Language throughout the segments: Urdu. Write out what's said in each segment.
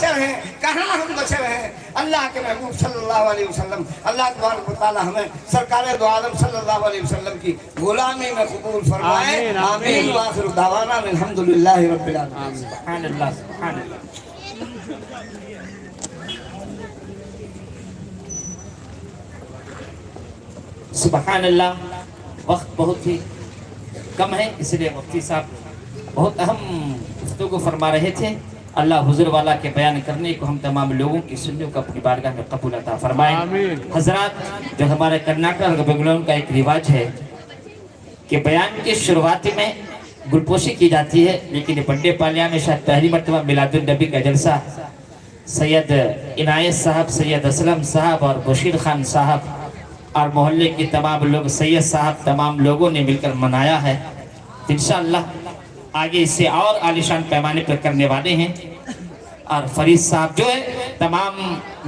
بچے رہے, کہاں ہم بچے رہے. اللہ کے محبوب صلی اللہ علیہ وسلم, اللہ تبارک و تعالی ہمیں سرکار دو عالم صلی اللہ علیہ وسلم کی غلامی میں قبول فرمائے. آمین. وآخر دعوانا الحمدللہ رب العالمین. سبحان اللہ, سبحان اللہ. سبحان اللہ. وقت بہت ہی کم ہے, اس لیے مفتی صاحب بہت اہم گفتگو فرما رہے تھے. اللہ حضور والا کے بیان کرنے کو ہم تمام لوگوں کی سنوں کو اپنی بارگاہ میں قبول عطا فرمائے. حضرات, جو ہمارے کرناٹک اور بنگلور کا ایک رواج ہے کہ بیان کی شروعات میں گلپوشی کی جاتی ہے, لیکن بڑے پالیا میں شاید پہلی مرتبہ میلاد النبی کا جلسہ سید عنایت صاحب, سید اسلم صاحب اور بشیر خان صاحب اور محلے کی تمام لوگ, سید صاحب, تمام لوگوں نے مل کر منایا ہے. انشاءاللہ آگے اس سے اور عالیشان پیمانے پر کرنے والے ہیں. اور فرید صاحب جو ہے, تمام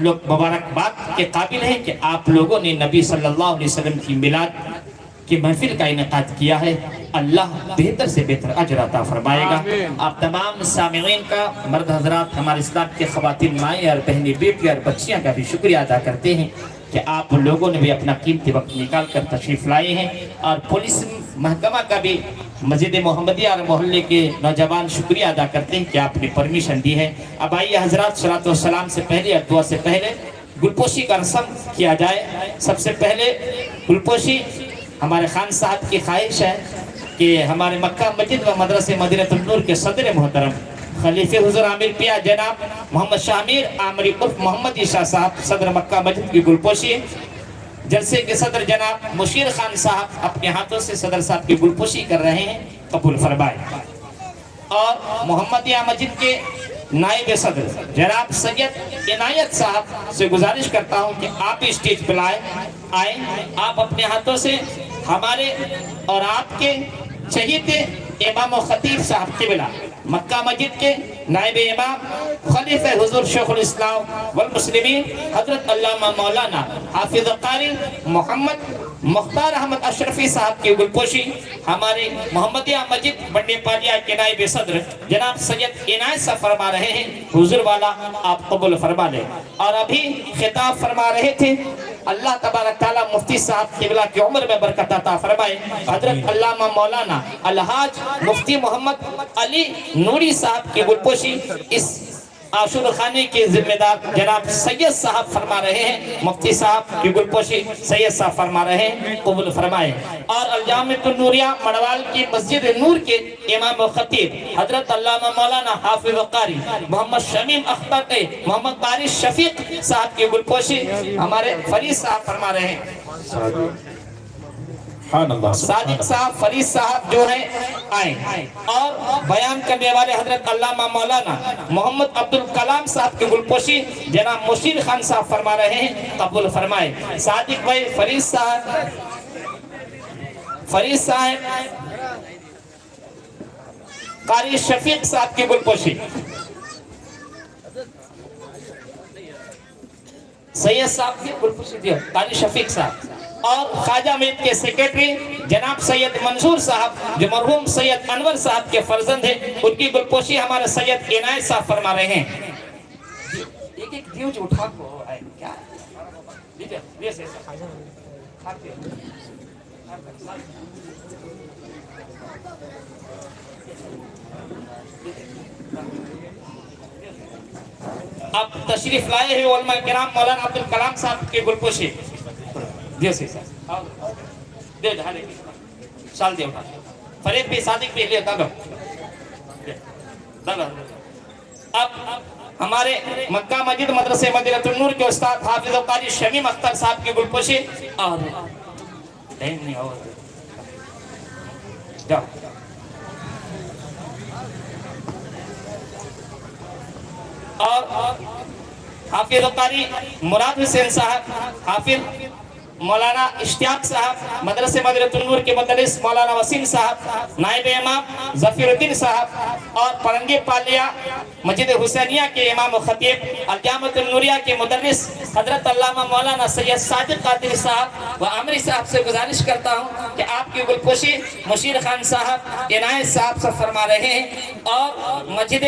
لوگ مبارکباد کے قابل ہیں کہ آپ لوگوں نے نبی صلی اللہ علیہ وسلم کی میلاد کی محفل کا انعقاد کیا ہے. اللہ بہتر سے بہتر اجر عطا فرمائے گا. آپ تمام سامعین کا, مرد حضرات, ہمارے اسلام کے خواتین, مائیں اور بہنیں, بیٹی اور بچیاں کا بھی شکریہ ادا کرتے ہیں کہ آپ لوگوں نے بھی اپنا قیمتی وقت نکال کر تشریف لائے ہیں. اور پولیس محکمہ کا بھی, مسجد محمدیہ اور محلے کے نوجوان شکریہ ادا کرتے ہیں کہ آپ نے پرمیشن دی ہے. اب آئیے حضرات, صلاۃ و سلام سے پہلے اور دعا سے پہلے گلپوشی کا رسم کیا جائے. سب سے پہلے گلپوشی ہمارے خان صاحب کی خواہش ہے کہ ہمارے مکہ مسجد و مدرسے مدینہ النور کے صدر محترم خلیفہ حضور عامر پیا جناب محمد شاہ امیر عامری عرف محمد عیسیٰ صاحب صدر مکہ مسجد کی گلپوشی. جلسے کے صدر جناب مشیر خان صاحب اپنے ہاتھوں سے صدر صاحب کی گلپوشی کر رہے ہیں, قبول فرمائے. اور محمدیہ مسجد کے نائب صدر جناب سید عنایت صاحب سے گزارش کرتا ہوں کہ آپ اسٹیج پہ آئیں. آپ اپنے ہاتھوں سے ہمارے اور آپ کے شہید امام و خطیب صاحب قبلہ مکہ مسجد کے نائب امام خلیفہ حضور شیخ الاسلام والمسلمین حضرت علامہ مولانا حافظ قاری محمد مختار احمد اشرفی صاحب کی گلپوشی ہمارے محمدیہ مسجد بنڈے پالیا کے نائب صدر جناب سید عنایت صاحب فرما رہے ہیں. حضور والا آپ قبول فرما لیں. اور ابھی خطاب فرما رہے تھے, اللہ تبارک تعالیٰ مفتی صاحب قبلہ کی عمر میں برکت عطا فرمائے. حضرت علامہ مولانا الحاج مفتی محمد علی نوری صاحب کی گلپوشی اس عاشور خانے کے ذمہ دار جناب سید صاحب فرما رہے ہیں. مفتی صاحب کی گلپوشی سید صاحب فرما رہے ہیں, قبول فرمائے. اور الجامعۃ النوریہ مڑوال کی مسجد نور کے امام و خطیب حضرت علامہ مولانا حافظ قاری محمد شمیم اختر محمد باری شفیق صاحب کی گلپوشی ہمارے فرید صاحب فرما رہے ہیں. صادق صاحب, فرید صاحب جو ہیں آئیں. اور بیان کرنے والے حضرت علامہ مولانا محمد عبدالکلام صاحب کی گلپوشی جناب مشیر خان صاحب فرما رہے ہیں, قبول فرمائے. صادق بھائی, فرید صاحب قاری شفیق صاحب کی گلپوشی, سید صاحب کی گلپوشی دیا قاری شفیق صاحب. اور خواجہ میت کے سیکریٹری جناب سید منظور صاحب جو مرحوم سید انور صاحب کے فرزند ہیں, ان کی گلپوشی ہمارے سید عنایت صاحب فرما رہے ہیں. ایک ایک دیو جو اٹھا کو آئے کیا اب تشریف لائے ہیں علماء کرام مولانا عبدالکلام صاحب کی گلپوشی. سال دے اٹھا فرید بھی صادق بھی لے دلو. اب ہمارے مکہ مسجد مدرسے مدینہ النور کے استاد حافظ قاری شمیم اختر صاحب کی گلپوشی. اور حافظ قاری مراد حسین صاحب, حافظ مولانا اشتیاق صاحب مدرسے مدینہ النور کے مدرس مولانا وسیم صاحب نائب امام ظفیر الدین صاحب, اور پرنگی پالیا مسجد حسینیہ کے امام و خطیب الجامعۃ النوریہ کے مدرس حضرت علامہ مولانا سید صادق قادری صاحب و عامری صاحب سے گزارش کرتا ہوں کہ آپ کی گلپوشی مشیر خان صاحب عنایت صاحب سے فرما رہے ہیں. اور مسجد